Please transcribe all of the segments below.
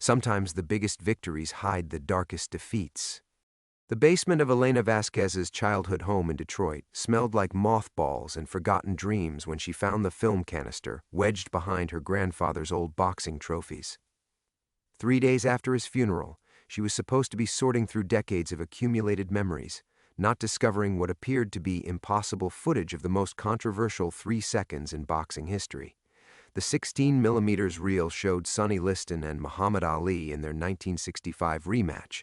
Sometimes the biggest victories hide the darkest defeats. The basement of Elena Vasquez's childhood home in Detroit smelled like mothballs and forgotten dreams when she found the film canister wedged behind her grandfather's old boxing trophies. 3 days after his funeral, she was supposed to be sorting through decades of accumulated memories, not discovering what appeared to be impossible footage of the most controversial 3 seconds in boxing history. The 16mm reel showed Sonny Liston and Muhammad Ali in their 1965 rematch,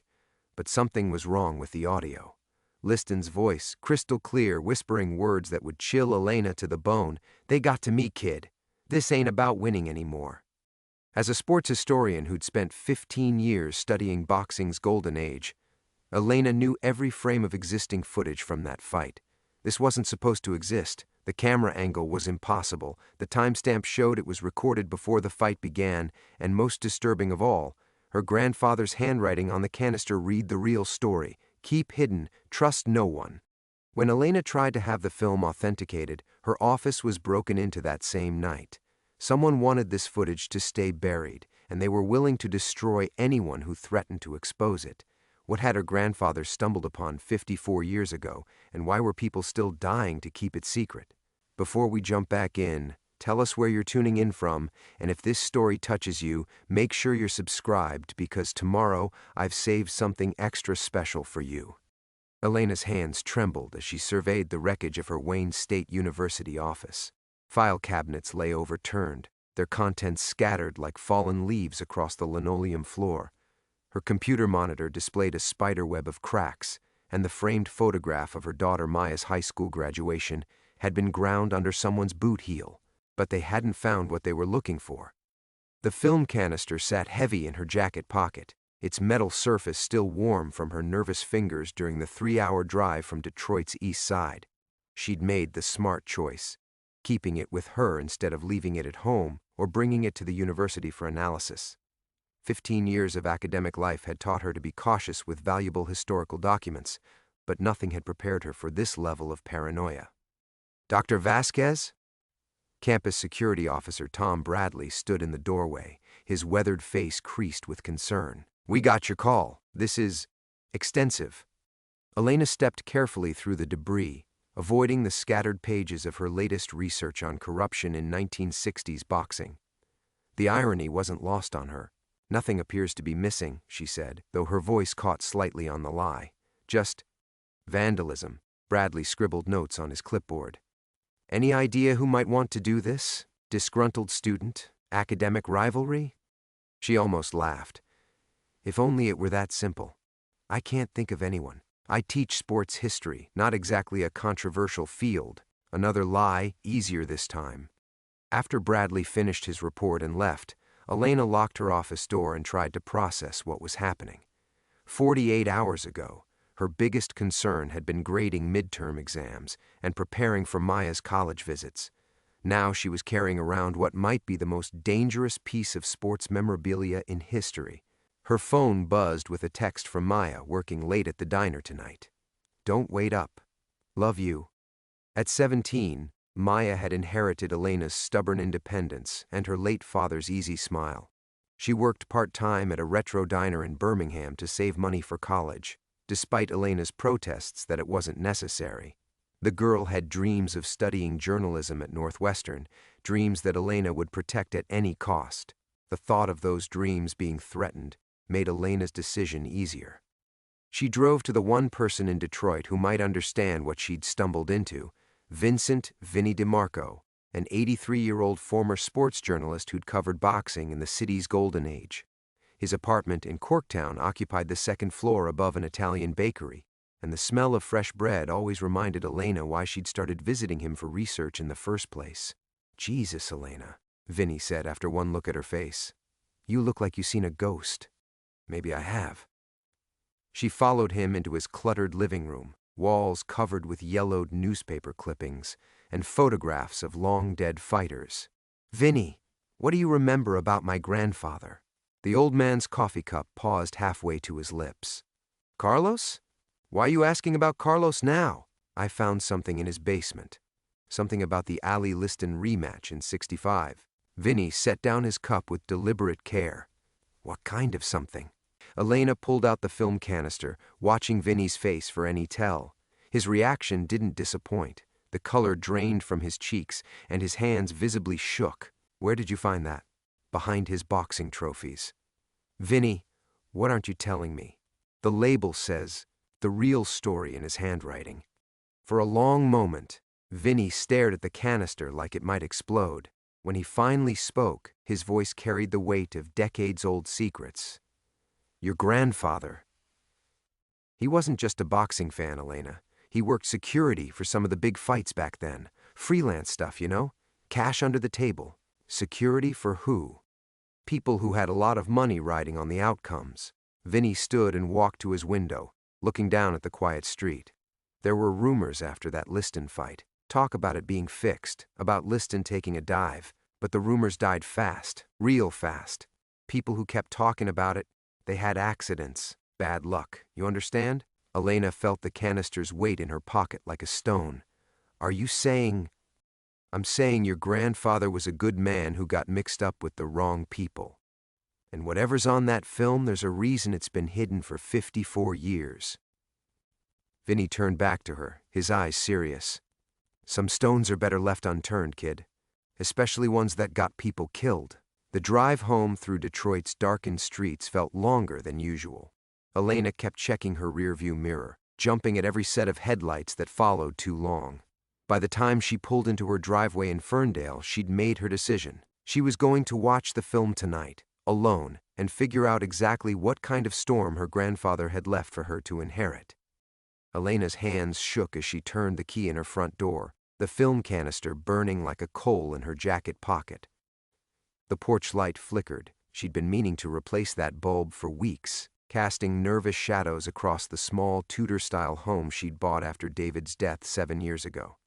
but something was wrong with the audio. Liston's voice, crystal clear, whispering words that would chill Elena to the bone. "They got to me, kid. This ain't about winning anymore." As a sports historian who'd spent 15 years studying boxing's golden age, Elena knew every frame of existing footage from that fight. This wasn't supposed to exist. The camera angle was impossible. The timestamp showed it was recorded before the fight began, and most disturbing of all, her grandfather's handwriting on the canister read the real story: "Keep hidden, trust no one." When Elena tried to have the film authenticated, her office was broken into that same night. Someone wanted this footage to stay buried, and they were willing to destroy anyone who threatened to expose it. What had her grandfather stumbled upon 54 years ago, and why were people still dying to keep it secret? Before we jump back in, tell us where you're tuning in from, and if this story touches you, make sure you're subscribed, because tomorrow I've saved something extra special for you. Elena's hands trembled as she surveyed the wreckage of her Wayne State University office. File cabinets lay overturned, their contents scattered like fallen leaves across the linoleum floor. Her computer monitor displayed a spiderweb of cracks, and the framed photograph of her daughter Maya's high school graduation had been ground under someone's boot heel. But they hadn't found what they were looking for. The film canister sat heavy in her jacket pocket, its metal surface still warm from her nervous fingers during the 3-hour drive from Detroit's east side. She'd made the smart choice, keeping it with her instead of leaving it at home or bringing it to the university for analysis. 15 years of academic life had taught her to be cautious with valuable historical documents, but nothing had prepared her for this level of paranoia. "Dr. Vasquez?" Campus security officer Tom Bradley stood in the doorway, his weathered face creased with concern. "We got your call. This is extensive." Elena stepped carefully through the debris, avoiding the scattered pages of her latest research on corruption in 1960s boxing. The irony wasn't lost on her. "Nothing appears to be missing," she said, though her voice caught slightly on the lie. "Just vandalism." Bradley scribbled notes on his clipboard. "Any idea who might want to do this? Disgruntled student? Academic rivalry?" She almost laughed. "If only it were that simple. I can't think of anyone. I teach sports history, not exactly a controversial field. Another lie, easier this time." After Bradley finished his report and left, Elena locked her office door and tried to process what was happening. 48 hours ago, her biggest concern had been grading midterm exams and preparing for Maya's college visits. Now she was carrying around what might be the most dangerous piece of sports memorabilia in history. Her phone buzzed with a text from Maya, working late at the diner tonight. "Don't wait up. Love you." At 17, Maya had inherited Elena's stubborn independence and her late father's easy smile. She worked part-time at a retro diner in Birmingham to save money for college, despite Elena's protests that it wasn't necessary. The girl had dreams of studying journalism at Northwestern, dreams that Elena would protect at any cost. The thought of those dreams being threatened made Elena's decision easier. She drove to the one person in Detroit who might understand what she'd stumbled into: Vincent "Vinny" DeMarco, an 83-year-old former sports journalist who'd covered boxing in the city's golden age. His apartment in Corktown occupied the second floor above an Italian bakery, and the smell of fresh bread always reminded Elena why she'd started visiting him for research in the first place. "Jesus, Elena," Vinny said after one look at her face. "You look like you've seen a ghost." "Maybe I have." She followed him into his cluttered living room, walls covered with yellowed newspaper clippings and photographs of long-dead fighters. "Vinny, what do you remember about my grandfather?" The old man's coffee cup paused halfway to his lips. "Carlos? Why are you asking about Carlos now?" "I found something in his basement. Something about the Ali Liston rematch in '65. Vinny set down his cup with deliberate care. What kind of something? Elena pulled out the film canister, watching Vinny's face for any tell. His reaction didn't disappoint. The color drained from his cheeks, and his hands visibly shook. Where did you find that? Behind his boxing trophies. Vinny, what aren't you telling me? The label says, the real story in his handwriting. For a long moment, Vinny stared at the canister like it might explode. When he finally spoke, his voice carried the weight of decades-old secrets. Your grandfather. He wasn't just a boxing fan, Elena. He worked security for some of the big fights back then. Freelance stuff, you know? Cash under the table. Security for who? People who had a lot of money riding on the outcomes. Vinny stood and walked to his window, looking down at the quiet street. There were rumors after that Liston fight. Talk about it being fixed, about Liston taking a dive. But the rumors died fast, real fast. People who kept talking about it, they had accidents, bad luck. You understand? Elena felt the canister's weight in her pocket like a stone. Are you saying... I'm saying your grandfather was a good man who got mixed up with the wrong people. And whatever's on that film, there's a reason it's been hidden for 54 years. Vinny turned back to her, his eyes serious. Some stones are better left unturned, kid. Especially ones that got people killed. The drive home through Detroit's darkened streets felt longer than usual. Elena kept checking her rearview mirror, jumping at every set of headlights that followed too long. By the time she pulled into her driveway in Ferndale, she'd made her decision. She was going to watch the film tonight, alone, and figure out exactly what kind of storm her grandfather had left for her to inherit. Elena's hands shook as she turned the key in her front door, the film canister burning like a coal in her jacket pocket. The porch light flickered. She'd been meaning to replace that bulb for weeks, casting nervous shadows across the small Tudor-style home she'd bought after David's death 7 years ago.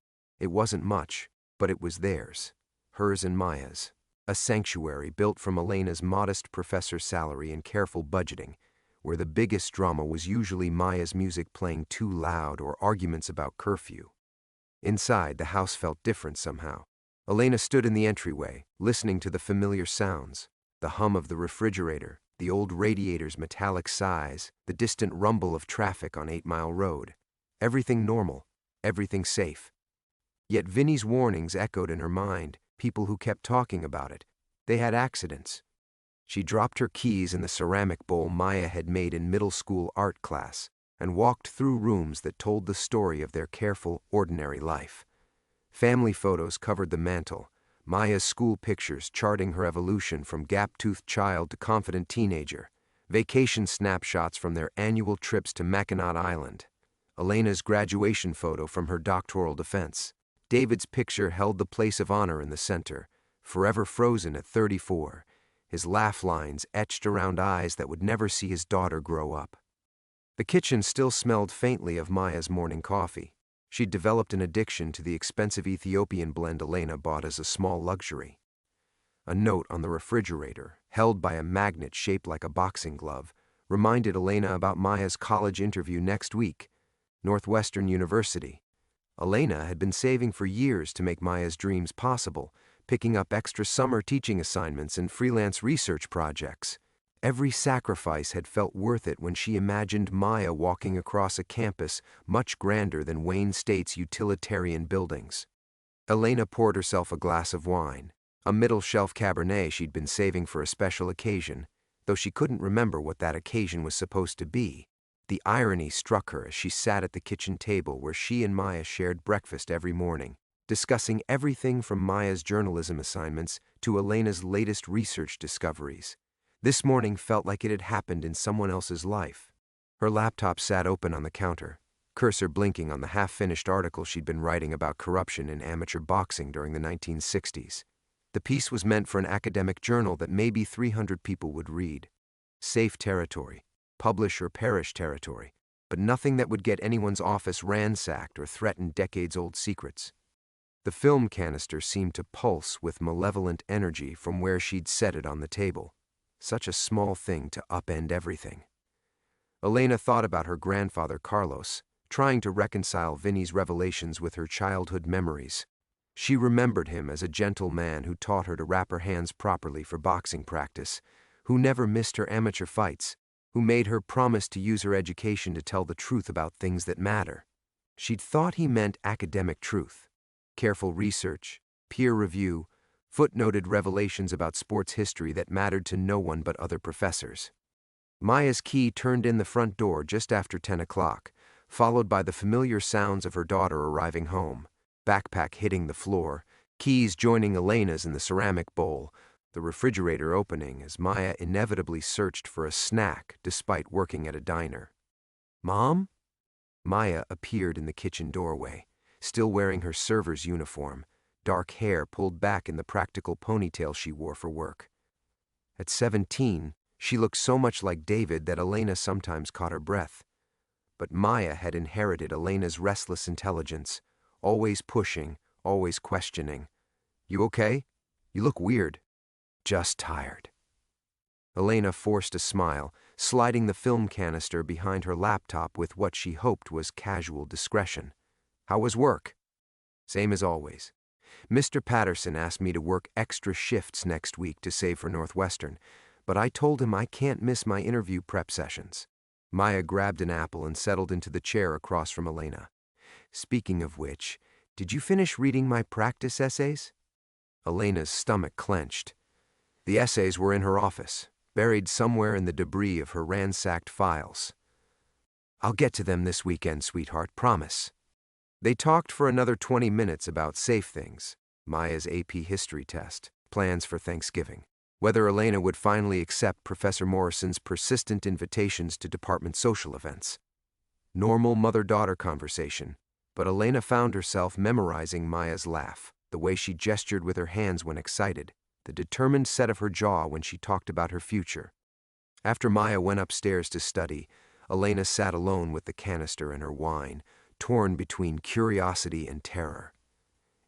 It wasn't much, but it was theirs, hers and Maya's. A sanctuary built from Elena's modest professor's salary and careful budgeting, where the biggest drama was usually Maya's music playing too loud or arguments about curfew. Inside, the house felt different somehow. Elena stood in the entryway, listening to the familiar sounds, the hum of the refrigerator, the old radiator's metallic sighs, the distant rumble of traffic on 8 Mile Road. Everything normal, everything safe. Yet Vinny's warnings echoed in her mind, people who kept talking about it. They had accidents. She dropped her keys in the ceramic bowl Maya had made in middle school art class and walked through rooms that told the story of their careful, ordinary life. Family photos covered the mantel, Maya's school pictures charting her evolution from gap-toothed child to confident teenager, vacation snapshots from their annual trips to Mackinac Island, Elena's graduation photo from her doctoral defense. David's picture held the place of honor in the center, forever frozen at 34, his laugh lines etched around eyes that would never see his daughter grow up. The kitchen still smelled faintly of Maya's morning coffee. She'd developed an addiction to the expensive Ethiopian blend Elena bought as a small luxury. A note on the refrigerator, held by a magnet shaped like a boxing glove, reminded Elena about Maya's college interview next week, Northwestern University. Elena had been saving for years to make Maya's dreams possible, picking up extra summer teaching assignments and freelance research projects. Every sacrifice had felt worth it when she imagined Maya walking across a campus much grander than Wayne State's utilitarian buildings. Elena poured herself a glass of wine, a middle-shelf Cabernet she'd been saving for a special occasion, though she couldn't remember what that occasion was supposed to be. The irony struck her as she sat at the kitchen table where she and Maya shared breakfast every morning, discussing everything from Maya's journalism assignments to Elena's latest research discoveries. This morning felt like it had happened in someone else's life. Her laptop sat open on the counter, cursor blinking on the half-finished article she'd been writing about corruption in amateur boxing during the 1960s. The piece was meant for an academic journal that maybe 300 people would read. Safe territory, publish or perish territory, but nothing that would get anyone's office ransacked or threaten decades-old secrets. The film canister seemed to pulse with malevolent energy from where she'd set it on the table. Such a small thing to upend everything. Elena thought about her grandfather Carlos, trying to reconcile Vinny's revelations with her childhood memories. She remembered him as a gentle man who taught her to wrap her hands properly for boxing practice, who never missed her amateur fights, who made her promise to use her education to tell the truth about things that matter. She'd thought he meant academic truth, careful research, peer review, footnoted revelations about sports history that mattered to no one but other professors. Maya's key turned in the front door just after 10 o'clock, followed by the familiar sounds of her daughter arriving home, backpack hitting the floor, keys joining Elena's in the ceramic bowl, the refrigerator opening as Maya inevitably searched for a snack despite working at a diner. "Mom?" Maya appeared in the kitchen doorway, still wearing her server's uniform, dark hair pulled back in the practical ponytail she wore for work. At 17, she looked so much like David that Elena sometimes caught her breath. But Maya had inherited Elena's restless intelligence, always pushing, always questioning. "You okay? You look weird." "Just tired." Elena forced a smile, sliding the film canister behind her laptop with what she hoped was casual discretion. "How was work?" "Same as always. Mr. Patterson asked me to work extra shifts next week to save for Northwestern, but I told him I can't miss my interview prep sessions." Maya grabbed an apple and settled into the chair across from Elena. "Speaking of which, did you finish reading my practice essays?" Elena's stomach clenched. The essays were in her office, buried somewhere in the debris of her ransacked files. "I'll get to them this weekend, sweetheart, promise." They talked for another 20 minutes about safe things, Maya's AP history test, plans for Thanksgiving, whether Elena would finally accept Professor Morrison's persistent invitations to department social events. Normal mother-daughter conversation, but Elena found herself memorizing Maya's laugh, the way she gestured with her hands when excited, the determined set of her jaw when she talked about her future. After Maya went upstairs to study, Elena sat alone with the canister and her wine, torn between curiosity and terror.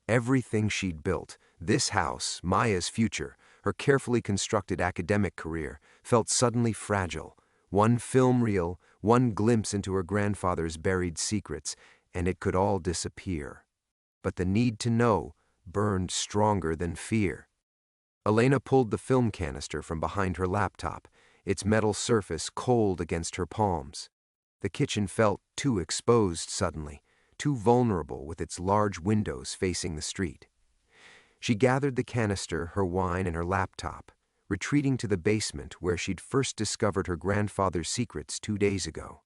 Everything she'd built, this house, Maya's future, her carefully constructed academic career, felt suddenly fragile. One film reel, one glimpse into her grandfather's buried secrets, and it could all disappear. But the need to know burned stronger than fear. Elena pulled the film canister from behind her laptop, its metal surface cold against her palms. The kitchen felt too exposed suddenly, too vulnerable with its large windows facing the street. She gathered the canister, her wine, and her laptop, retreating to the basement where she'd first discovered her grandfather's secrets 2 days ago.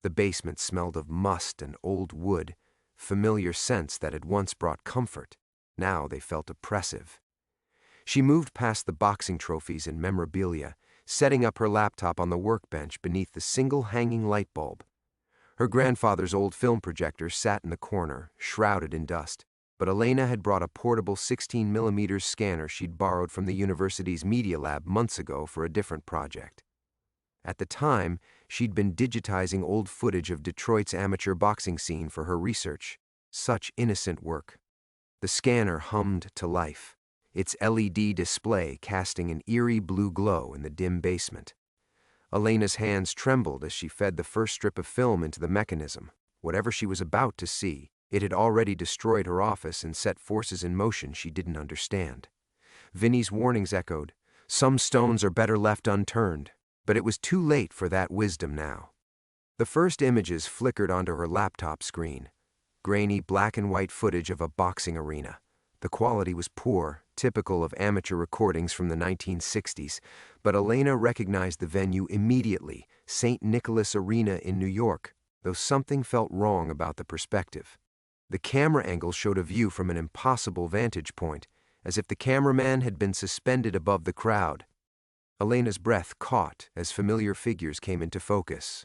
The basement smelled of must and old wood, familiar scents that had once brought comfort. Now they felt oppressive. She moved past the boxing trophies and memorabilia, setting up her laptop on the workbench beneath the single hanging light bulb. Her grandfather's old film projector sat in the corner, shrouded in dust, but Elena had brought a portable 16mm scanner she'd borrowed from the university's media lab months ago for a different project. At the time, she'd been digitizing old footage of Detroit's amateur boxing scene for her research. Such innocent work. The scanner hummed to life, its LED display casting an eerie blue glow in the dim basement. Elena's hands trembled as she fed the first strip of film into the mechanism. Whatever she was about to see, it had already destroyed her office and set forces in motion she didn't understand. Vinny's warnings echoed, "Some stones are better left unturned," but it was too late for that wisdom now. The first images flickered onto her laptop screen. Grainy black and white footage of a boxing arena. The quality was poor, typical of amateur recordings from the 1960s, but Elena recognized the venue immediately, St. Nicholas Arena in New York, though something felt wrong about the perspective. The camera angle showed a view from an impossible vantage point, as if the cameraman had been suspended above the crowd. Elena's breath caught as familiar figures came into focus.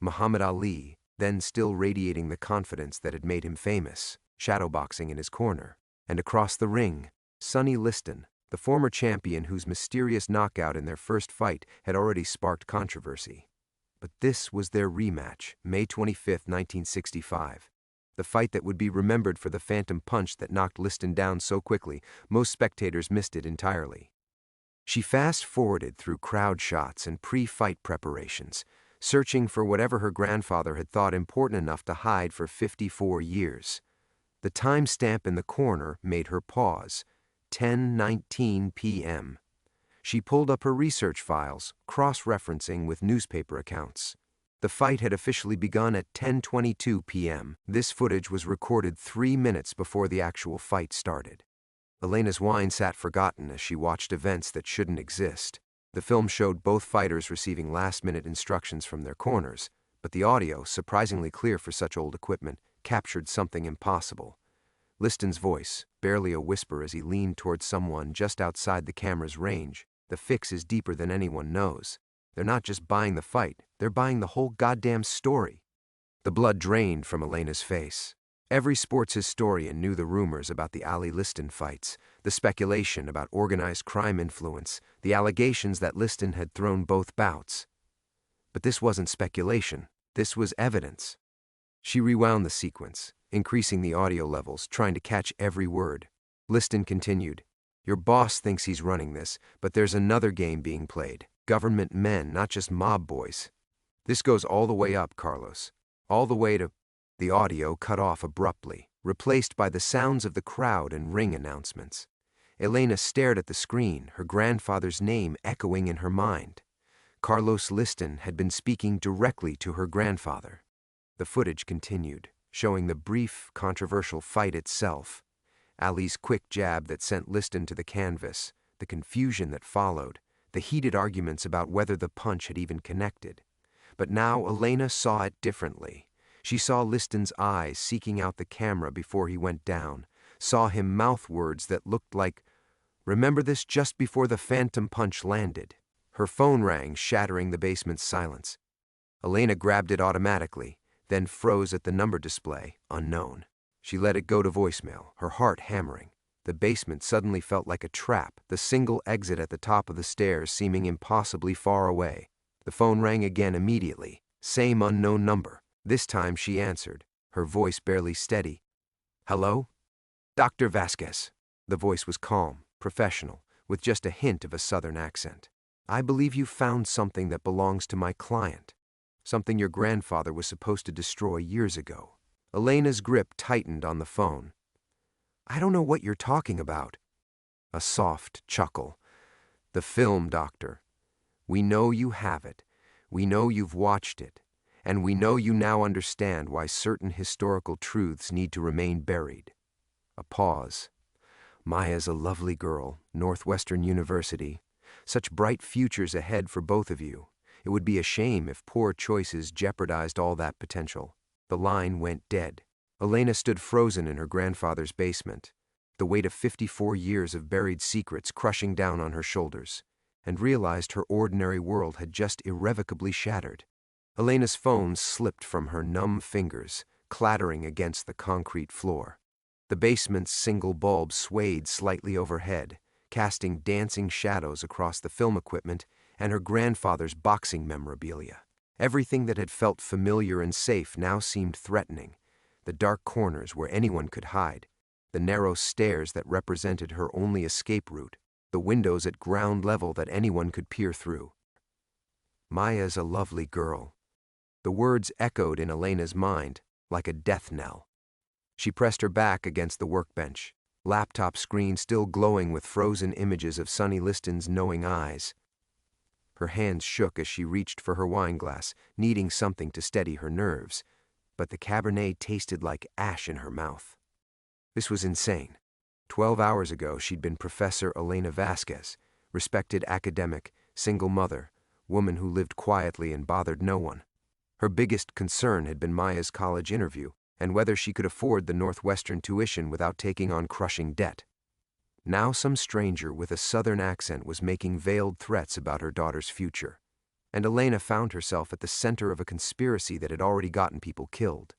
Muhammad Ali, then still radiating the confidence that had made him famous, shadowboxing in his corner. And across the ring, Sonny Liston, the former champion whose mysterious knockout in their first fight had already sparked controversy. But this was their rematch, May 25, 1965. The fight that would be remembered for the phantom punch that knocked Liston down so quickly, most spectators missed it entirely. She fast-forwarded through crowd shots and pre-fight preparations, searching for whatever her grandfather had thought important enough to hide for 54 years. The timestamp in the corner made her pause, 10:19 p.m. She pulled up her research files, cross-referencing with newspaper accounts. The fight had officially begun at 10:22 p.m. This footage was recorded 3 minutes before the actual fight started. Elena's wine sat forgotten as she watched events that shouldn't exist. The film showed both fighters receiving last-minute instructions from their corners, but the audio, surprisingly clear for such old equipment, captured something impossible. Liston's voice, barely a whisper as he leaned towards someone just outside the camera's range. The fix is deeper than anyone knows. They're not just buying the fight, they're buying the whole goddamn story. The blood drained from Elena's face. Every sports historian knew the rumors about the Ali Liston fights, the speculation about organized crime influence, the allegations that Liston had thrown both bouts. But this wasn't speculation, this was evidence. She rewound the sequence, increasing the audio levels, trying to catch every word. Liston continued, "Your boss thinks he's running this, but there's another game being played. Government men, not just mob boys. This goes all the way up, Carlos. All the way to..." The audio cut off abruptly, replaced by the sounds of the crowd and ring announcements. Elena stared at the screen, her grandfather's name echoing in her mind. Carlos Liston had been speaking directly to her grandfather. The footage continued, showing the brief, controversial fight itself. Ali's quick jab that sent Liston to the canvas, the confusion that followed, the heated arguments about whether the punch had even connected. But now Elena saw it differently. She saw Liston's eyes seeking out the camera before he went down, saw him mouth words that looked like, "Remember this," just before the phantom punch landed. Her phone rang, shattering the basement's silence. Elena grabbed it automatically, then froze at the number display, unknown. She let it go to voicemail, her heart hammering. The basement suddenly felt like a trap, the single exit at the top of the stairs seeming impossibly far away. The phone rang again immediately, same unknown number. This time she answered, her voice barely steady. "Hello? Dr. Vasquez." The voice was calm, professional, with just a hint of a southern accent. "I believe you found something that belongs to my client. Something your grandfather was supposed to destroy years ago." Elena's grip tightened on the phone. "I don't know what you're talking about." A soft chuckle. "The film, doctor. We know you have it. We know you've watched it. And we know you now understand why certain historical truths need to remain buried." A pause. "Maya's a lovely girl, Northwestern University. Such bright futures ahead for both of you. It would be a shame if poor choices jeopardized all that potential." The line went dead. Elena stood frozen in her grandfather's basement, the weight of 54 years of buried secrets crushing down on her shoulders, and realized her ordinary world had just irrevocably shattered. Elena's phone slipped from her numb fingers, clattering against the concrete floor. The basement's single bulb swayed slightly overhead, casting dancing shadows across the film equipment and her grandfather's boxing memorabilia. Everything that had felt familiar and safe now seemed threatening. The dark corners where anyone could hide, the narrow stairs that represented her only escape route, the windows at ground level that anyone could peer through. "Maya's a lovely girl." The words echoed in Elena's mind like a death knell. She pressed her back against the workbench, laptop screen still glowing with frozen images of Sonny Liston's knowing eyes. Her hands shook as she reached for her wineglass, needing something to steady her nerves, but the Cabernet tasted like ash in her mouth. This was insane. 12 hours ago she'd been Professor Elena Vasquez, respected academic, single mother, woman who lived quietly and bothered no one. Her biggest concern had been Maya's college interview and whether she could afford the Northwestern tuition without taking on crushing debt. Now some stranger with a southern accent was making veiled threats about her daughter's future, and Elena found herself at the center of a conspiracy that had already gotten people killed.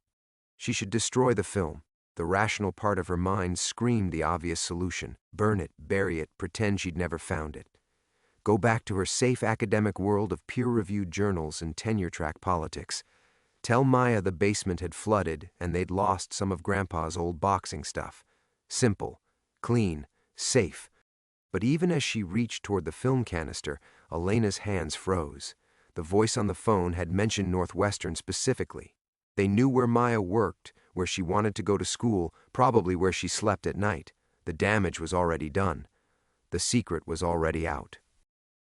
She should destroy the film. The rational part of her mind screamed the obvious solution: burn it, bury it, pretend she'd never found it. Go back to her safe academic world of peer-reviewed journals and tenure-track politics. Tell Maya the basement had flooded and they'd lost some of Grandpa's old boxing stuff. Simple, clean, safe. But even as she reached toward the film canister, Elena's hands froze. The voice on the phone had mentioned Northwestern specifically. They knew where Maya worked, where she wanted to go to school, probably where she slept at night. The damage was already done. The secret was already out.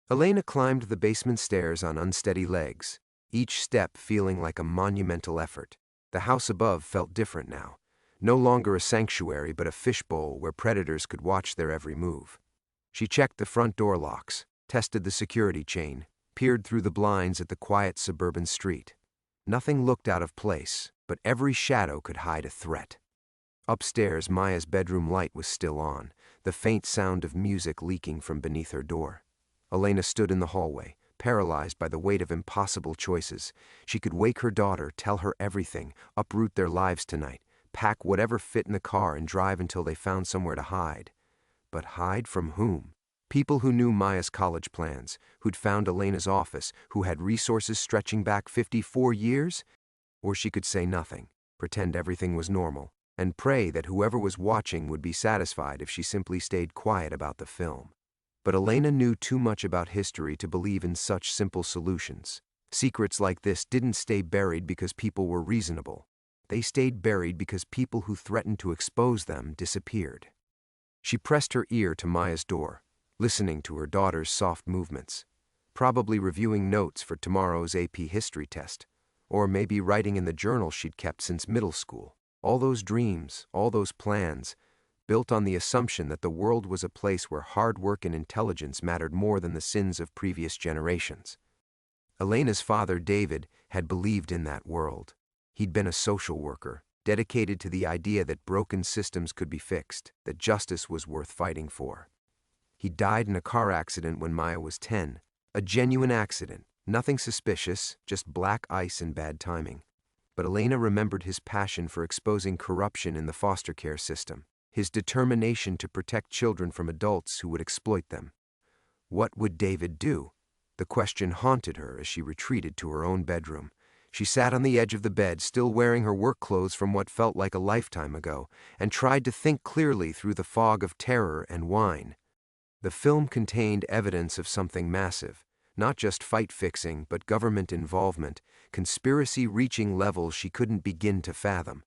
Elena climbed the basement stairs on unsteady legs, each step feeling like a monumental effort. The house above felt different now. No longer a sanctuary, but a fishbowl where predators could watch their every move. She checked the front door locks, tested the security chain, peered through the blinds at the quiet suburban street. Nothing looked out of place, but every shadow could hide a threat. Upstairs, Maya's bedroom light was still on, the faint sound of music leaking from beneath her door. Elena stood in the hallway, paralyzed by the weight of impossible choices. She could wake her daughter, tell her everything, uproot their lives tonight, pack whatever fit in the car and drive until they found somewhere to hide. But hide from whom? People who knew Maya's college plans, who'd found Elena's office, who had resources stretching back 54 years? Or she could say nothing, pretend everything was normal, and pray that whoever was watching would be satisfied if she simply stayed quiet about the film. But Elena knew too much about history to believe in such simple solutions. Secrets like this didn't stay buried because people were reasonable. They stayed buried because people who threatened to expose them disappeared. She pressed her ear to Maya's door, listening to her daughter's soft movements, probably reviewing notes for tomorrow's AP history test, or maybe writing in the journal she'd kept since middle school. All those dreams, all those plans, built on the assumption that the world was a place where hard work and intelligence mattered more than the sins of previous generations. Elena's father, David, had believed in that world. He'd been a social worker, dedicated to the idea that broken systems could be fixed, that justice was worth fighting for. He died in a car accident when Maya was 10, a genuine accident, nothing suspicious, just black ice and bad timing. But Elena remembered his passion for exposing corruption in the foster care system, his determination to protect children from adults who would exploit them. What would David do? The question haunted her as she retreated to her own bedroom. She sat on the edge of the bed, still wearing her work clothes from what felt like a lifetime ago, and tried to think clearly through the fog of terror and wine. The film contained evidence of something massive, not just fight-fixing, but government involvement, conspiracy reaching levels she couldn't begin to fathom.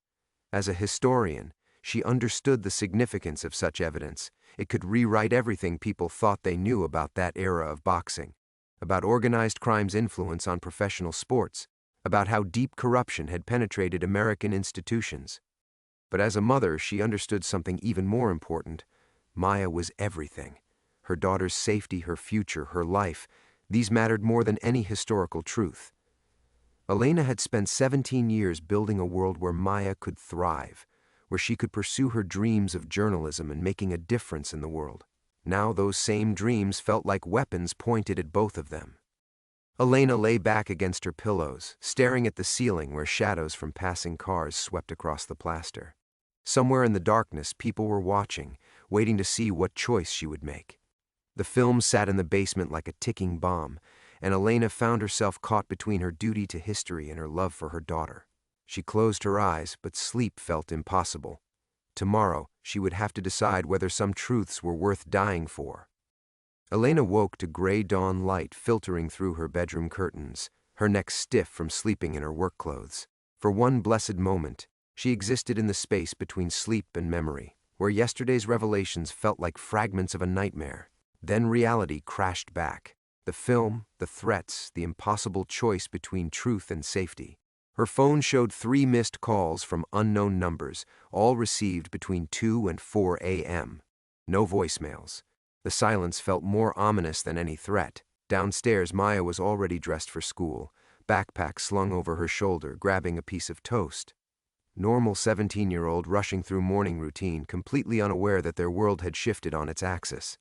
As a historian, she understood the significance of such evidence. It could rewrite everything people thought they knew about that era of boxing, about organized crime's influence on professional sports, about how deep corruption had penetrated American institutions. But as a mother, she understood something even more important. Maya was everything. Her daughter's safety, her future, her life, these mattered more than any historical truth. Elena had spent 17 years building a world where Maya could thrive, where she could pursue her dreams of journalism and making a difference in the world. Now those same dreams felt like weapons pointed at both of them. Elena lay back against her pillows, staring at the ceiling where shadows from passing cars swept across the plaster. Somewhere in the darkness, people were watching, waiting to see what choice she would make. The film sat in the basement like a ticking bomb, and Elena found herself caught between her duty to history and her love for her daughter. She closed her eyes, but sleep felt impossible. Tomorrow, she would have to decide whether some truths were worth dying for. Elena woke to gray dawn light filtering through her bedroom curtains, her neck stiff from sleeping in her work clothes. For one blessed moment, she existed in the space between sleep and memory, where yesterday's revelations felt like fragments of a nightmare. Then reality crashed back. The film, the threats, the impossible choice between truth and safety. Her phone showed 3 missed calls from unknown numbers, all received between 2 and 4 a.m. No voicemails. The silence felt more ominous than any threat. Downstairs, Maya was already dressed for school, backpack slung over her shoulder, grabbing a piece of toast. Normal 17-year-old rushing through morning routine, completely unaware that their world had shifted on its axis.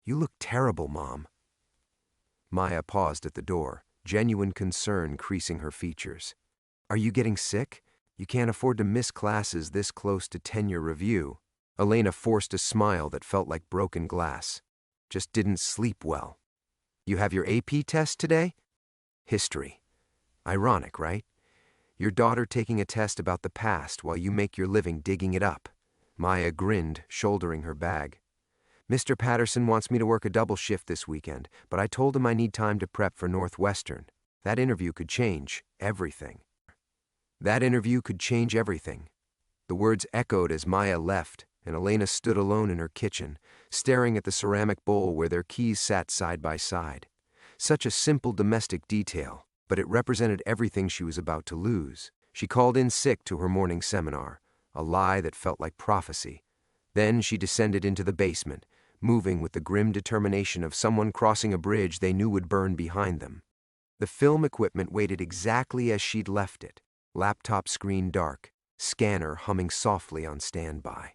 "You look terrible, Mom." Maya paused at the door, genuine concern creasing her features. "Are you getting sick? You can't afford to miss classes this close to tenure review." Elena forced a smile that felt like broken glass. "Just didn't sleep well." "You have your AP test today?" "History. Ironic, right? Your daughter taking a test about the past while you make your living digging it up." Maya grinned, shouldering her bag. "Mr. Patterson wants me to work a double shift this weekend, but I told him I need time to prep for Northwestern. That interview could change everything." That interview could change everything. The words echoed as Maya left, and Elena stood alone in her kitchen, staring at the ceramic bowl where their keys sat side by side. Such a simple domestic detail, but it represented everything she was about to lose. She called in sick to her morning seminar, a lie that felt like prophecy. Then she descended into the basement, moving with the grim determination of someone crossing a bridge they knew would burn behind them. The film equipment waited exactly as she'd left it, laptop screen dark, scanner humming softly on standby.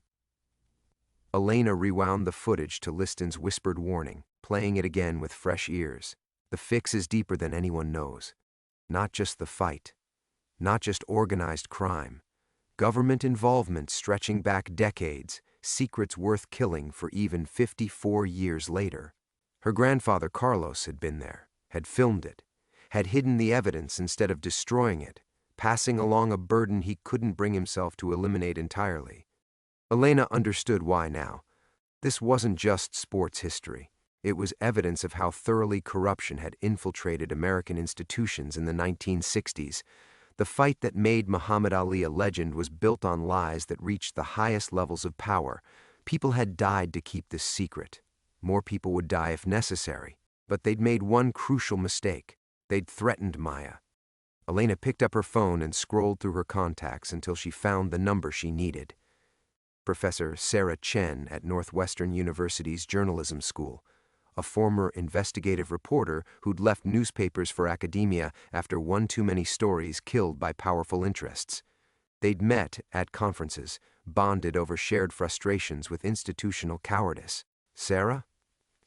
Elena rewound the footage to Liston's whispered warning, playing it again with fresh ears. The fix is deeper than anyone knows. Not just the fight, not just organized crime. Government involvement stretching back decades, secrets worth killing for even 54 years later. Her grandfather Carlos had been there, had filmed it, had hidden the evidence instead of destroying it, passing along a burden he couldn't bring himself to eliminate entirely. Elena understood why now. This wasn't just sports history. It was evidence of how thoroughly corruption had infiltrated American institutions in the 1960s. The fight that made Muhammad Ali a legend was built on lies that reached the highest levels of power. People had died to keep this secret. More people would die if necessary. But they'd made one crucial mistake. They'd threatened Maya. Elena picked up her phone and scrolled through her contacts until she found the number she needed. Professor Sarah Chen at Northwestern University's journalism school, a former investigative reporter who'd left newspapers for academia after one too many stories killed by powerful interests. They'd met at conferences, bonded over shared frustrations with institutional cowardice. Sarah?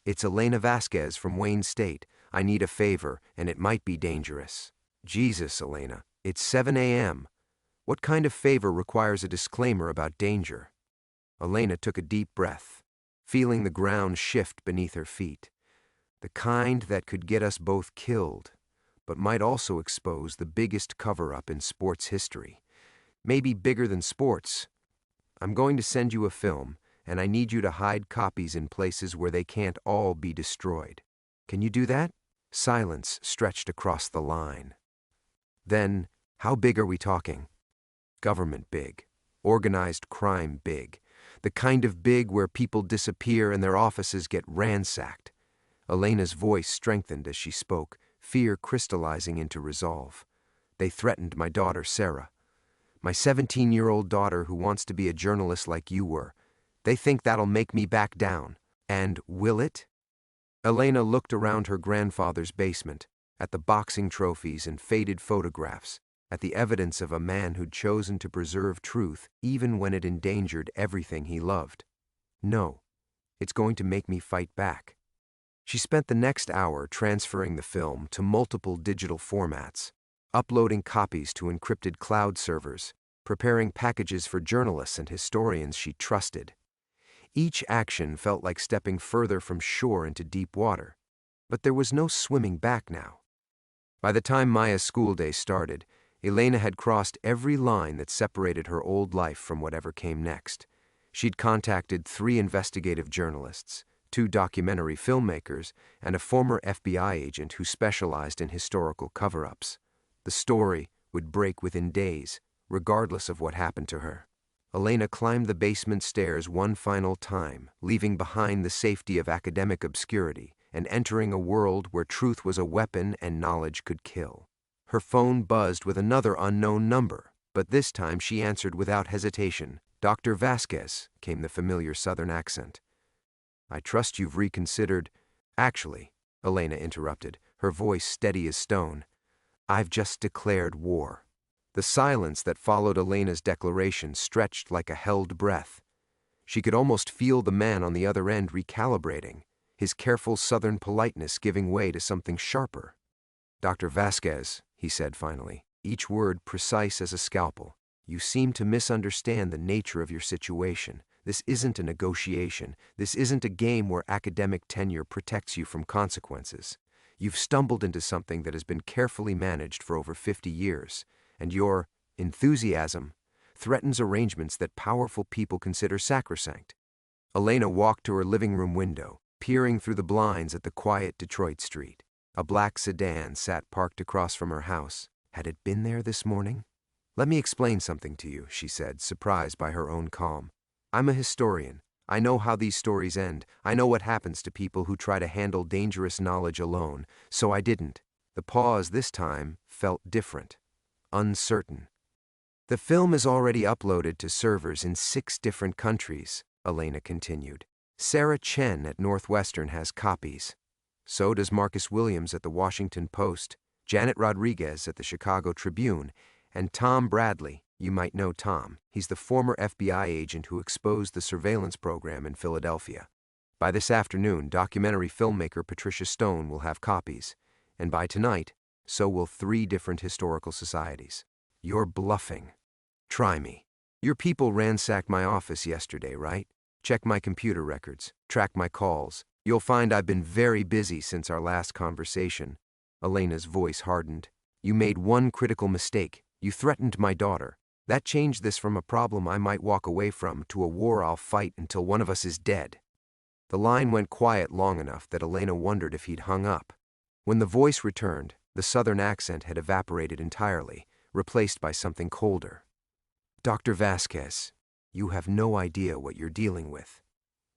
It's Elena Vasquez from Wayne State. I need a favor, and it might be dangerous. Jesus, Elena, it's 7 a.m. What kind of favor requires a disclaimer about danger? Elena took a deep breath, feeling the ground shift beneath her feet. The kind that could get us both killed, but might also expose the biggest cover-up in sports history. Maybe bigger than sports. I'm going to send you a film, and I need you to hide copies in places where they can't all be destroyed. Can you do that? Silence stretched across the line. Then, how big are we talking? Government big. Organized crime big. The kind of big where people disappear and their offices get ransacked. Elena's voice strengthened as she spoke, fear crystallizing into resolve. They threatened my daughter, Sarah. My 17-year-old daughter who wants to be a journalist like you were. They think that'll make me back down. And will it? Elena looked around her grandfather's basement, at the boxing trophies and faded photographs, at the evidence of a man who'd chosen to preserve truth even when it endangered everything he loved. No, it's going to make me fight back. She spent the next hour transferring the film to multiple digital formats, uploading copies to encrypted cloud servers, preparing packages for journalists and historians she trusted. Each action felt like stepping further from shore into deep water, but there was no swimming back now. By the time Maya's school day started, Elena had crossed every line that separated her old life from whatever came next. She'd contacted 3 investigative journalists, 2 documentary filmmakers, and a former FBI agent who specialized in historical cover-ups. The story would break within days, regardless of what happened to her. Elena climbed the basement stairs one final time, leaving behind the safety of academic obscurity and entering a world where truth was a weapon and knowledge could kill. Her phone buzzed with another unknown number, but this time she answered without hesitation. Dr. Vasquez, came the familiar southern accent. I trust you've reconsidered. Actually, Elena interrupted, her voice steady as stone. I've just declared war. The silence that followed Elena's declaration stretched like a held breath. She could almost feel the man on the other end recalibrating, his careful southern politeness giving way to something sharper. Dr. Vasquez, he said finally, each word precise as a scalpel. You seem to misunderstand the nature of your situation. This isn't a negotiation. This isn't a game where academic tenure protects you from consequences. You've stumbled into something that has been carefully managed for over 50 years, and your enthusiasm threatens arrangements that powerful people consider sacrosanct. Elena walked to her living room window, peering through the blinds at the quiet Detroit street. A black sedan sat parked across from her house. Had it been there this morning? Let me explain something to you, she said, surprised by her own calm. I'm a historian. I know how these stories end. I know what happens to people who try to handle dangerous knowledge alone, so I didn't. The pause this time felt different, uncertain. The film is already uploaded to servers in 6 different countries, Elena continued. Sarah Chen at Northwestern has copies. So does Marcus Williams at the Washington Post, Janet Rodriguez at the Chicago Tribune, and Tom Bradley. You might know Tom. He's the former FBI agent who exposed the surveillance program in Philadelphia. By this afternoon, documentary filmmaker Patricia Stone will have copies. And by tonight, so will 3 different historical societies. You're bluffing. Try me. Your people ransacked my office yesterday, right? Check my computer records, track my calls. You'll find I've been very busy since our last conversation. Elena's voice hardened. You made one critical mistake. You threatened my daughter. That changed this from a problem I might walk away from to a war I'll fight until one of us is dead. The line went quiet long enough that Elena wondered if he'd hung up. When the voice returned, the southern accent had evaporated entirely, replaced by something colder. Dr. Vasquez, you have no idea what you're dealing with.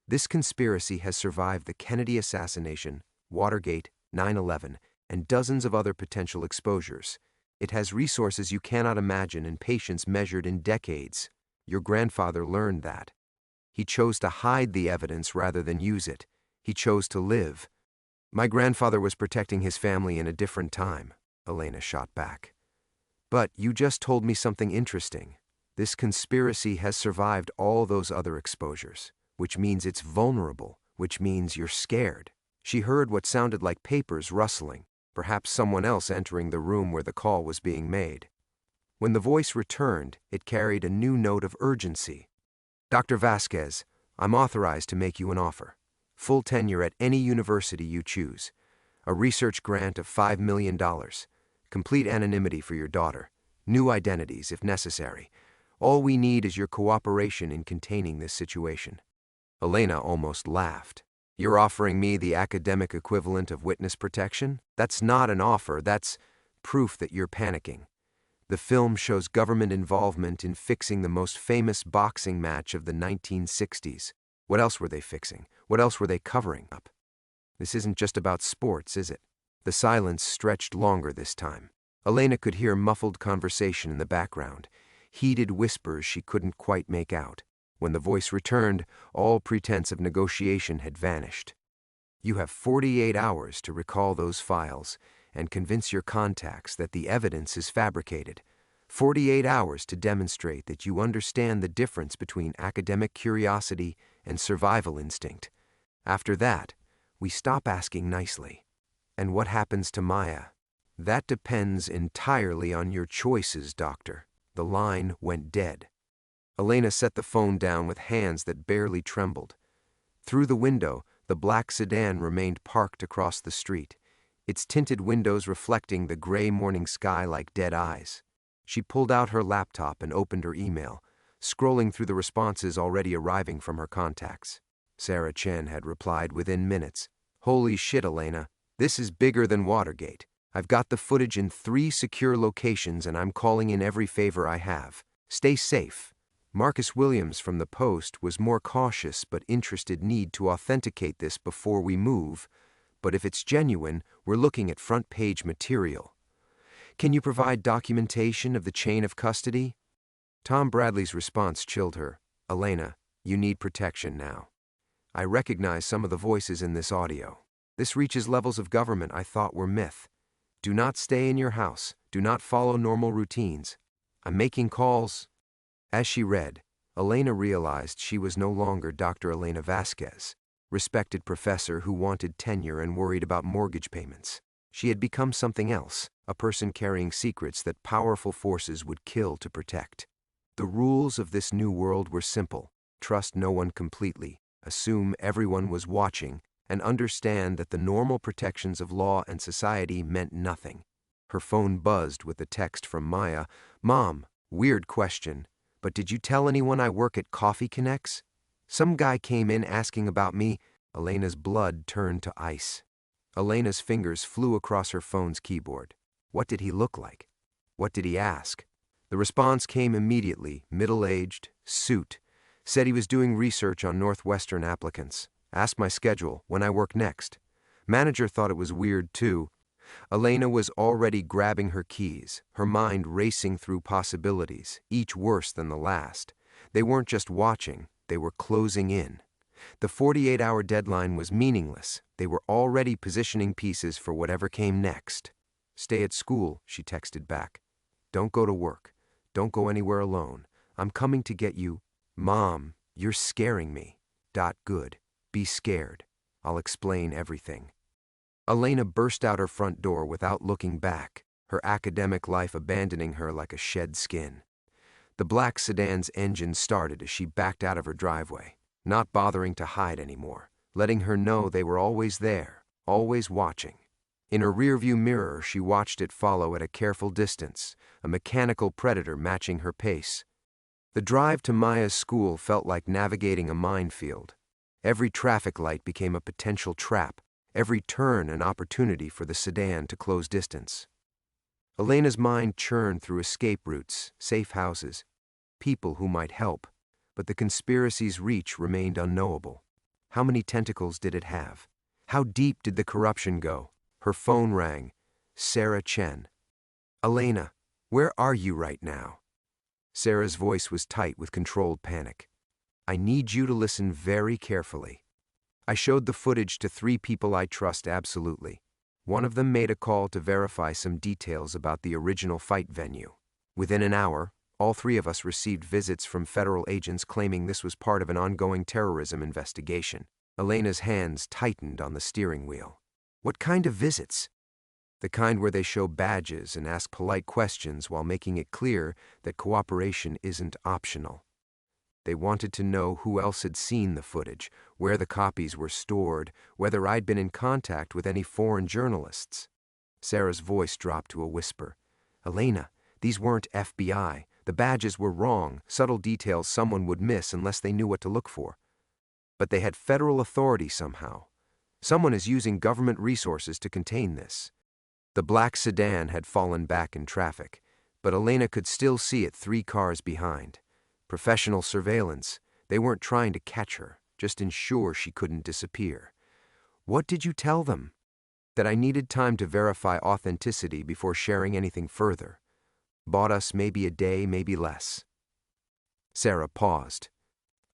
This conspiracy has survived the Kennedy assassination, Watergate, 9/11, and dozens of other potential exposures. It has resources you cannot imagine and patience measured in decades. Your grandfather learned that. He chose to hide the evidence rather than use it. He chose to live. My grandfather was protecting his family in a different time, Elena shot back. But you just told me something interesting. This conspiracy has survived all those other exposures, which means it's vulnerable, which means you're scared. She heard what sounded like papers rustling, perhaps someone else entering the room where the call was being made. When the voice returned, it carried a new note of urgency. Dr. Vasquez, I'm authorized to make you an offer. Full tenure at any university you choose. A research grant of $5 million. Complete anonymity for your daughter. New identities, if necessary. All we need is your cooperation in containing this situation. Elena almost laughed. You're offering me the academic equivalent of witness protection? That's not an offer, that's proof that you're panicking. The film shows government involvement in fixing the most famous boxing match of the 1960s. What else were they fixing? What else were they covering up? This isn't just about sports, is it? The silence stretched longer this time. Elena could hear muffled conversation in the background, heated whispers she couldn't quite make out. When the voice returned, all pretense of negotiation had vanished. You have 48 hours to recall those files and convince your contacts that the evidence is fabricated. 48 hours to demonstrate that you understand the difference between academic curiosity and survival instinct. After that, we stop asking nicely. And what happens to Maya? That depends entirely on your choices, Doctor. The line went dead. Elena set the phone down with hands that barely trembled. Through the window, the black sedan remained parked across the street, its tinted windows reflecting the gray morning sky like dead eyes. She pulled out her laptop and opened her email, scrolling through the responses already arriving from her contacts. Sarah Chen had replied within minutes. Holy shit, Elena. This is bigger than Watergate. I've got the footage in 3 secure locations and I'm calling in every favor I have. Stay safe. Marcus Williams from the Post was more cautious but interested. Need to authenticate this before we move. But if it's genuine, we're looking at front-page material. Can you provide documentation of the chain of custody? Tom Bradley's response chilled her. Elena, you need protection now. I recognize some of the voices in this audio. This reaches levels of government I thought were myth. Do not stay in your house. Do not follow normal routines. I'm making calls. As she read, Elena realized she was no longer Dr. Elena Vasquez, respected professor who wanted tenure and worried about mortgage payments. She had become something else, a person carrying secrets that powerful forces would kill to protect. The rules of this new world were simple. Trust no one completely, assume everyone was watching, and understand that the normal protections of law and society meant nothing. Her phone buzzed with a text from Maya. Mom, weird question, but did you tell anyone I work at Coffee Connects? Some guy came in asking about me. Elena's blood turned to ice. Elena's fingers flew across her phone's keyboard. What did he look like? What did he ask? The response came immediately, middle-aged, suit, Said he was doing research on Northwestern applicants. Asked my schedule, when I work next. Manager thought it was weird too. Elena was already grabbing her keys, her mind racing through possibilities, each worse than the last. They weren't just watching, they were closing in. The 48-hour deadline was meaningless. They were already positioning pieces for whatever came next. Stay at school, she texted back. Don't go to work. Don't go anywhere alone. I'm coming to get you. Mom, you're scaring me. Good. Be scared. I'll explain everything. Elena burst out her front door without looking back, her academic life abandoning her like a shed skin. The black sedan's engine started as she backed out of her driveway, not bothering to hide anymore, letting her know they were always there, always watching. In her rearview mirror, she watched it follow at a careful distance, a mechanical predator matching her pace. The drive to Maya's school felt like navigating a minefield. Every traffic light became a potential trap, every turn an opportunity for the sedan to close distance. Elena's mind churned through escape routes, safe houses, people who might help, but the conspiracy's reach remained unknowable. How many tentacles did it have? How deep did the corruption go? Her phone rang. Sarah Chen. Elena, where are you right now? Sarah's voice was tight with controlled panic. I need you to listen very carefully. I showed the footage to 3 people I trust absolutely. One of them made a call to verify some details about the original fight venue. Within an hour, all 3 of us received visits from federal agents claiming this was part of an ongoing terrorism investigation. Elena's hands tightened on the steering wheel. What kind of visits? The kind where they show badges and ask polite questions while making it clear that cooperation isn't optional. They wanted to know who else had seen the footage, where the copies were stored, whether I'd been in contact with any foreign journalists. Sarah's voice dropped to a whisper. Elena, these weren't FBI. The badges were wrong, subtle details someone would miss unless they knew what to look for. But they had federal authority somehow. Someone is using government resources to contain this. The black sedan had fallen back in traffic, but Elena could still see it 3 cars behind. Professional surveillance. They weren't trying to catch her, just ensure she couldn't disappear. What did you tell them? That I needed time to verify authenticity before sharing anything further. Bought us maybe a day, maybe less. Sarah paused.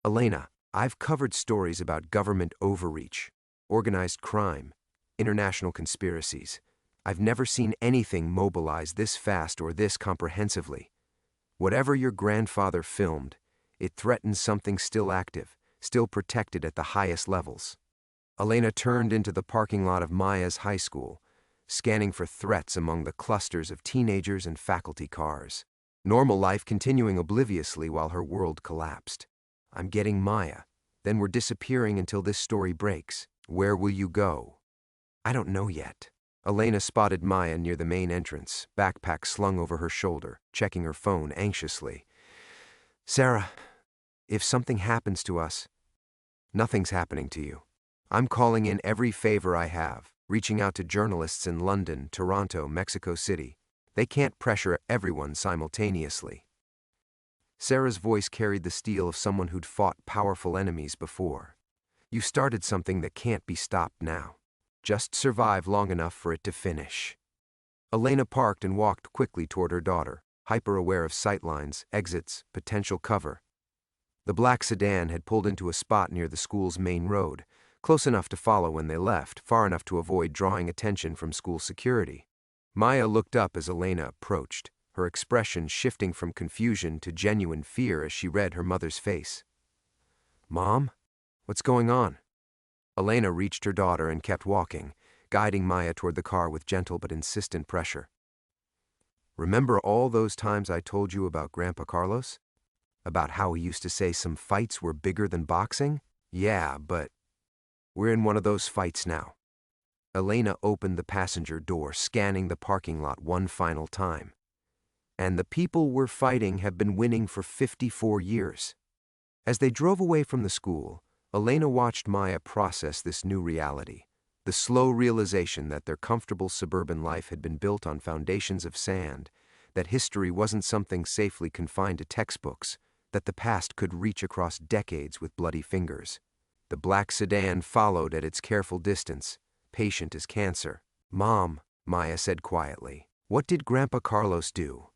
Elena, I've covered stories about government overreach, organized crime, international conspiracies. I've never seen anything mobilize this fast or this comprehensively. Whatever your grandfather filmed, it threatens something still active, still protected at the highest levels. Elena turned into the parking lot of Maya's high school, scanning for threats among the clusters of teenagers and faculty cars. Normal life continuing obliviously while her world collapsed. I'm getting Maya. Then we're disappearing until this story breaks. Where will you go? I don't know yet. Elena spotted Maya near the main entrance, backpack slung over her shoulder, checking her phone anxiously. Sarah, if something happens to us, nothing's happening to you. I'm calling in every favor I have, reaching out to journalists in London, Toronto, Mexico City. They can't pressure everyone simultaneously. Sarah's voice carried the steel of someone who'd fought powerful enemies before. You started something that can't be stopped now. Just survive long enough for it to finish. Elena parked and walked quickly toward her daughter, hyper-aware of sightlines, exits, potential cover. The black sedan had pulled into a spot near the school's main road, close enough to follow when they left, far enough to avoid drawing attention from school security. Maya looked up as Elena approached, her expression shifting from confusion to genuine fear as she read her mother's face. Mom? What's going on? Elena reached her daughter and kept walking, guiding Maya toward the car with gentle but insistent pressure. Remember all those times I told you about Grandpa Carlos? About how he used to say some fights were bigger than boxing? Yeah, but we're in one of those fights now. Elena opened the passenger door, scanning the parking lot one final time. And the people we're fighting have been winning for 54 years. As they drove away from the school, Elena watched Maya process this new reality, the slow realization that their comfortable suburban life had been built on foundations of sand, that history wasn't something safely confined to textbooks, that the past could reach across decades with bloody fingers. The black sedan followed at its careful distance, patient as cancer. "Mom," Maya said quietly, "what did Grandpa Carlos do?"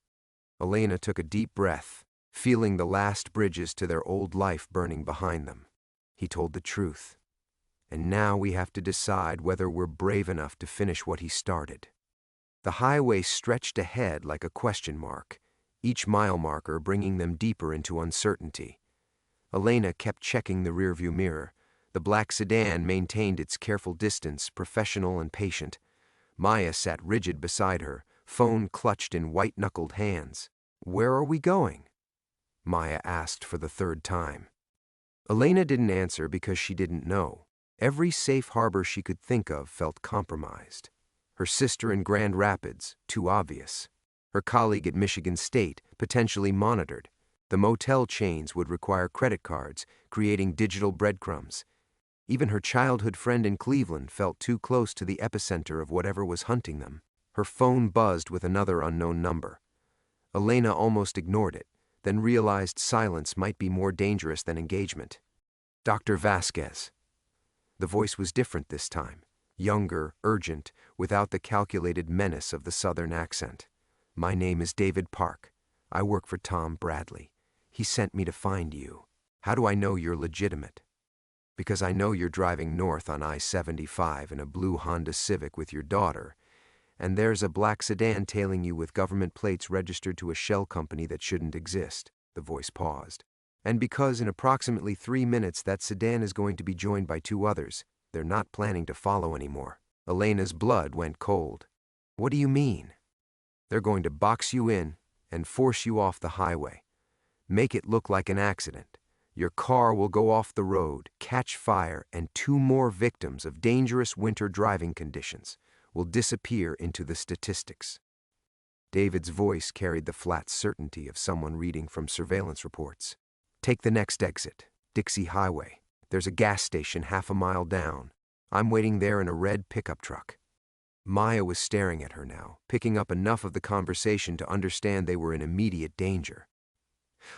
Elena took a deep breath, feeling the last bridges to their old life burning behind them. "He told the truth. And now we have to decide whether we're brave enough to finish what he started." The highway stretched ahead like a question mark, each mile marker bringing them deeper into uncertainty. Elena kept checking the rearview mirror. The black sedan maintained its careful distance, professional and patient. Maya sat rigid beside her, phone clutched in white-knuckled hands. "Where are we going?" Maya asked for the third time. Elena didn't answer because she didn't know. Every safe harbor she could think of felt compromised. Her sister in Grand Rapids, too obvious. Her colleague at Michigan State, potentially monitored. The motel chains would require credit cards, creating digital breadcrumbs. Even her childhood friend in Cleveland felt too close to the epicenter of whatever was hunting them. Her phone buzzed with another unknown number. Elena almost ignored it, then realized silence might be more dangerous than engagement. "Dr. Vasquez." The voice was different this time. Younger, urgent, without the calculated menace of the Southern accent. "My name is David Park. I work for Tom Bradley. He sent me to find you. How do I know you're legitimate?" "Because I know you're driving north on I-75 in a blue Honda Civic with your daughter, and there's a black sedan tailing you with government plates registered to a shell company that shouldn't exist." The voice paused. "And because in approximately 3 minutes that sedan is going to be joined by 2 others. They're not planning to follow anymore." Elena's blood went cold. "What do you mean?" "They're going to box you in and force you off the highway. Make it look like an accident. Your car will go off the road, catch fire, and 2 more victims of dangerous winter driving conditions will disappear into the statistics." David's voice carried the flat certainty of someone reading from surveillance reports. "Take the next exit, Dixie Highway. There's a gas station half a mile down. I'm waiting there in a red pickup truck." Maya was staring at her now, picking up enough of the conversation to understand they were in immediate danger.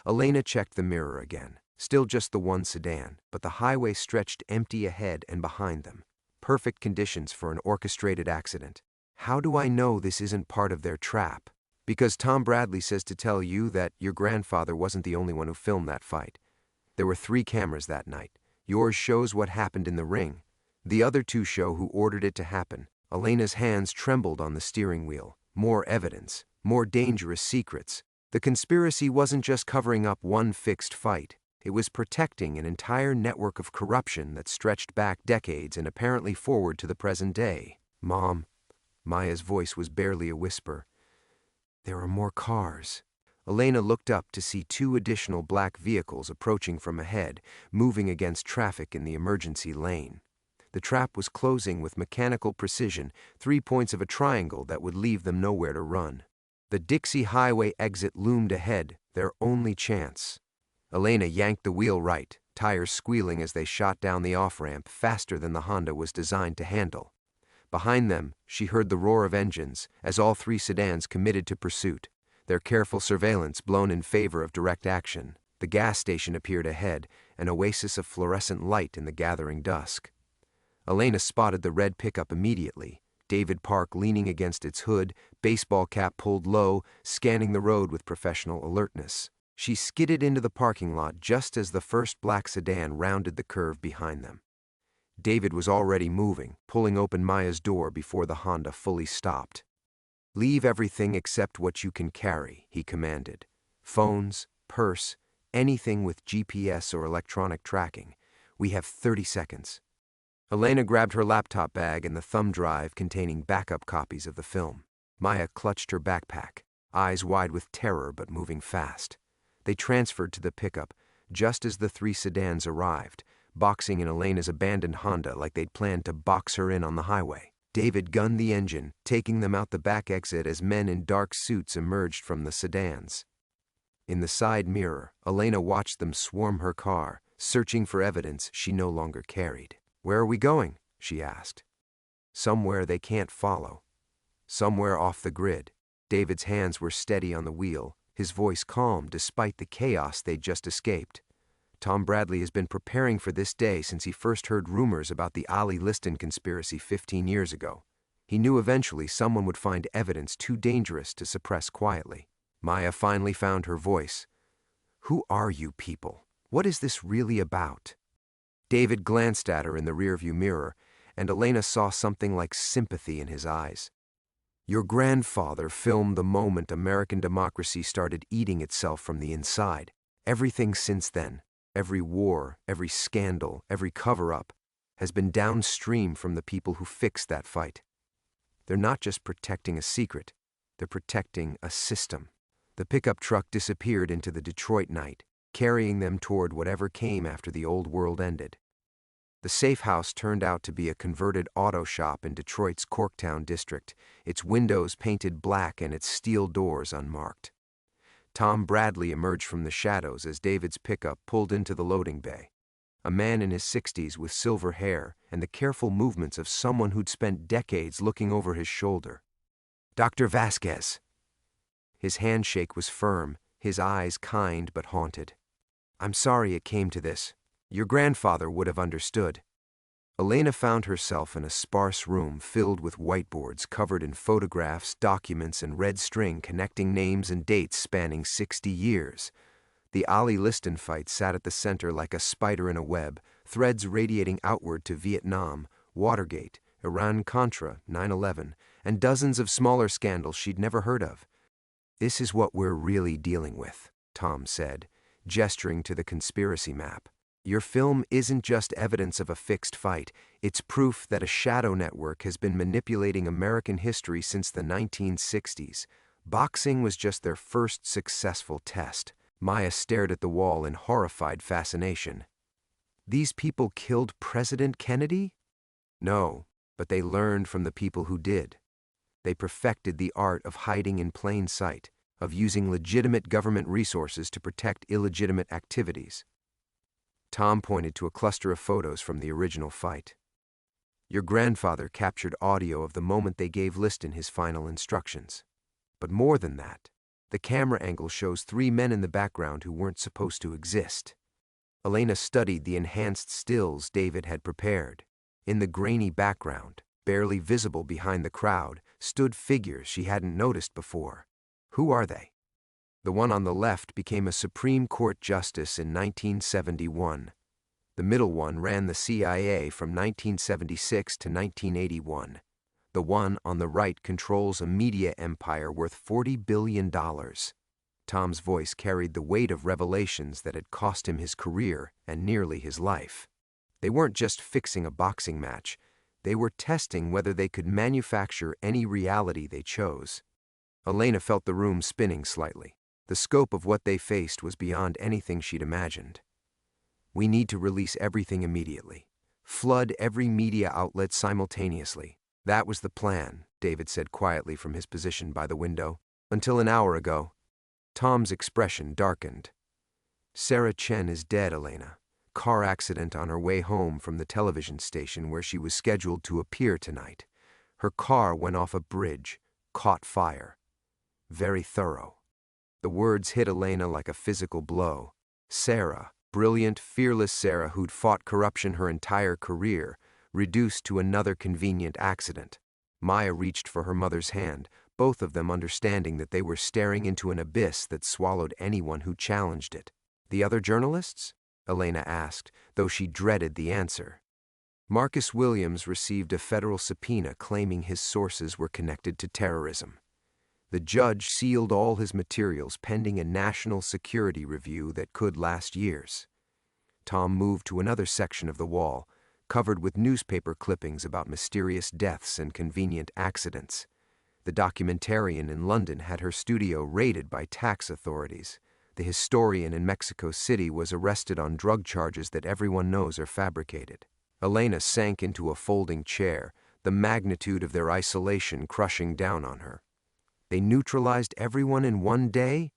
Elena checked the mirror again. Still just the one sedan, but the highway stretched empty ahead and behind them. Perfect conditions for an orchestrated accident. "How do I know this isn't part of their trap?" "Because Tom Bradley says to tell you that your grandfather wasn't the only one who filmed that fight. There were 3 cameras that night. Yours shows what happened in the ring. The other 2 show who ordered it to happen." Elena's hands trembled on the steering wheel. More evidence, more dangerous secrets. The conspiracy wasn't just covering up one fixed fight. It was protecting an entire network of corruption that stretched back decades and apparently forward to the present day. "Mom," Maya's voice was barely a whisper, "there are more cars." Elena looked up to see 2 additional black vehicles approaching from ahead, moving against traffic in the emergency lane. The trap was closing with mechanical precision, 3 points of a triangle that would leave them nowhere to run. The Dixie Highway exit loomed ahead, their only chance. Elena yanked the wheel right, tires squealing as they shot down the off-ramp faster than the Honda was designed to handle. Behind them, she heard the roar of engines as all 3 sedans committed to pursuit, their careful surveillance blown in favor of direct action. The gas station appeared ahead, an oasis of fluorescent light in the gathering dusk. Elena spotted the red pickup immediately, David Park leaning against its hood, baseball cap pulled low, scanning the road with professional alertness. She skidded into the parking lot just as the first black sedan rounded the curve behind them. David was already moving, pulling open Maya's door before the Honda fully stopped. "Leave everything except what you can carry," he commanded. "Phones, purse, anything with GPS or electronic tracking. We have 30 seconds. Elena grabbed her laptop bag and the thumb drive containing backup copies of the film. Maya clutched her backpack, eyes wide with terror but moving fast. They transferred to the pickup just as the 3 sedans arrived, boxing in Elena's abandoned Honda like they'd planned to box her in on the highway. David gunned the engine, taking them out the back exit as men in dark suits emerged from the sedans. In the side mirror, Elena watched them swarm her car, searching for evidence she no longer carried. "Where are we going?" she asked. "Somewhere they can't follow. Somewhere off the grid." David's hands were steady on the wheel, his voice calm despite the chaos they'd just escaped. Tom Bradley has been preparing for this day since he first heard rumors about the Sonny Liston conspiracy 15 years ago. He knew eventually someone would find evidence too dangerous to suppress quietly. Maya finally found her voice. "Who are you people? What is this really about?" David glanced at her in the rearview mirror, and Elena saw something like sympathy in his eyes. "Your grandfather filmed the moment American democracy started eating itself from the inside. Everything since then, every war, every scandal, every cover-up, has been downstream from the people who fixed that fight. They're not just protecting a secret, they're protecting a system." The pickup truck disappeared into the Detroit night, carrying them toward whatever came after the old world ended. The safe house turned out to be a converted auto shop in Detroit's Corktown district, its windows painted black and its steel doors unmarked. Tom Bradley emerged from the shadows as David's pickup pulled into the loading bay. A man in his 60s with silver hair and the careful movements of someone who'd spent decades looking over his shoulder. "Dr. Vasquez." His handshake was firm, his eyes kind but haunted. "I'm sorry it came to this. Your grandfather would have understood." Elena found herself in a sparse room filled with whiteboards covered in photographs, documents, and red string connecting names and dates spanning 60 years. The Sonny Liston fight sat at the center like a spider in a web, threads radiating outward to Vietnam, Watergate, Iran-Contra, 9/11, and dozens of smaller scandals she'd never heard of. "This is what we're really dealing with," Tom said, gesturing to the conspiracy map. "Your film isn't just evidence of a fixed fight, it's proof that a shadow network has been manipulating American history since the 1960s. Boxing was just their first successful test." Maya stared at the wall in horrified fascination. "These people killed President Kennedy?" "No, but they learned from the people who did. They perfected the art of hiding in plain sight, of using legitimate government resources to protect illegitimate activities." Tom pointed to a cluster of photos from the original fight. "Your grandfather captured audio of the moment they gave Liston his final instructions. But more than that, the camera angle shows 3 men in the background who weren't supposed to exist." Elena studied the enhanced stills David had prepared. In the grainy background, barely visible behind the crowd, stood figures she hadn't noticed before. "Who are they?" The one on the left became a Supreme Court justice in 1971. The middle one ran the CIA from 1976 to 1981. The one on the right controls a media empire worth $40 billion. Tom's voice carried the weight of revelations that had cost him his career and nearly his life. They weren't just fixing a boxing match. They were testing whether they could manufacture any reality they chose. Elena felt the room spinning slightly. The scope of what they faced was beyond anything she'd imagined. "We need to release everything immediately. Flood every media outlet simultaneously." "That was the plan," David said quietly from his position by the window. "Until an hour ago." Tom's expression darkened. "Sarah Chen is dead, Elena. Car accident on her way home from the television station where she was scheduled to appear tonight. Her car went off a bridge, caught fire. Very thorough." The words hit Elena like a physical blow. Sarah, brilliant, fearless Sarah who'd fought corruption her entire career, reduced to another convenient accident. Maya reached for her mother's hand, both of them understanding that they were staring into an abyss that swallowed anyone who challenged it. "The other journalists?" Elena asked, though she dreaded the answer. Marcus Williams received a federal subpoena claiming his sources were connected to terrorism. The judge sealed all his materials pending a national security review that could last years. Tom moved to another section of the wall, covered with newspaper clippings about mysterious deaths and convenient accidents. The documentarian in London had her studio raided by tax authorities. The historian in Mexico City was arrested on drug charges that everyone knows are fabricated. Elena sank into a folding chair, the magnitude of their isolation crushing down on her. They neutralized everyone in one day?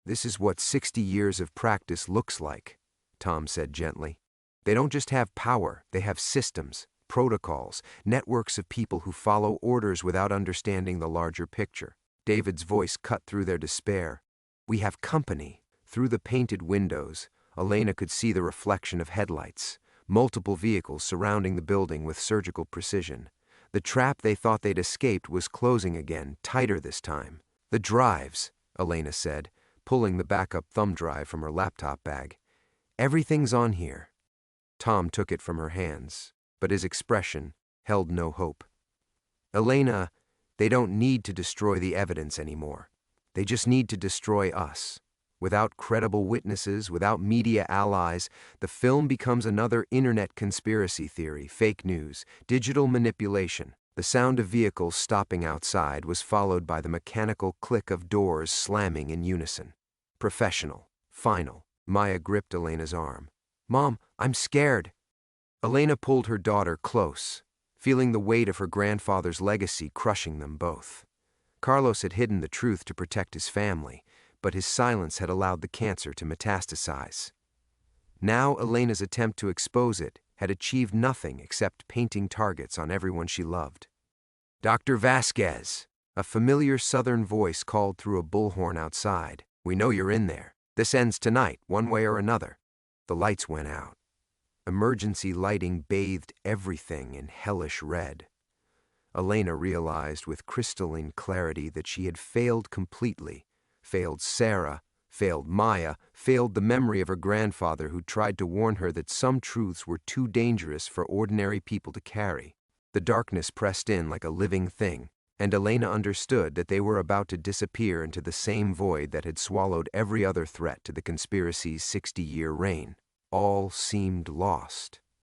"This is what 60 years of practice looks like," Tom said gently. "They don't just have power, they have systems, protocols, networks of people who follow orders without understanding the larger picture." David's voice cut through their despair. We have company. Through the painted windows, Elena could see the reflection of headlights, multiple vehicles surrounding the building with surgical precision. The trap they thought they'd escaped was closing again, tighter this time. The drives, Elena said, pulling the backup thumb drive from her laptop bag. Everything's on here. Tom took it from her hands, but his expression held no hope. Elena, they don't need to destroy the evidence anymore. They just need to destroy us. Without credible witnesses, without media allies, the film becomes another internet conspiracy theory, fake news, digital manipulation. The sound of vehicles stopping outside was followed by the mechanical click of doors slamming in unison. Professional. Final. Maya gripped Elena's arm. "Mom, I'm scared." Elena pulled her daughter close, feeling the weight of her grandfather's legacy crushing them both. Carlos had hidden the truth to protect his family, but his silence had allowed the cancer to metastasize. Now Elena's attempt to expose it had achieved nothing except painting targets on everyone she loved. "Dr. Vasquez," a familiar southern voice called through a bullhorn outside. "We know you're in there. This ends tonight, one way or another." The lights went out. Emergency lighting bathed everything in hellish red. Elena realized with crystalline clarity that she had failed completely. Failed Sarah, failed Maya, failed the memory of her grandfather who tried to warn her that some truths were too dangerous for ordinary people to carry. The darkness pressed in like a living thing, and Elena understood that they were about to disappear into the same void that had swallowed every other threat to the conspiracy's 60-year reign. All seemed lost.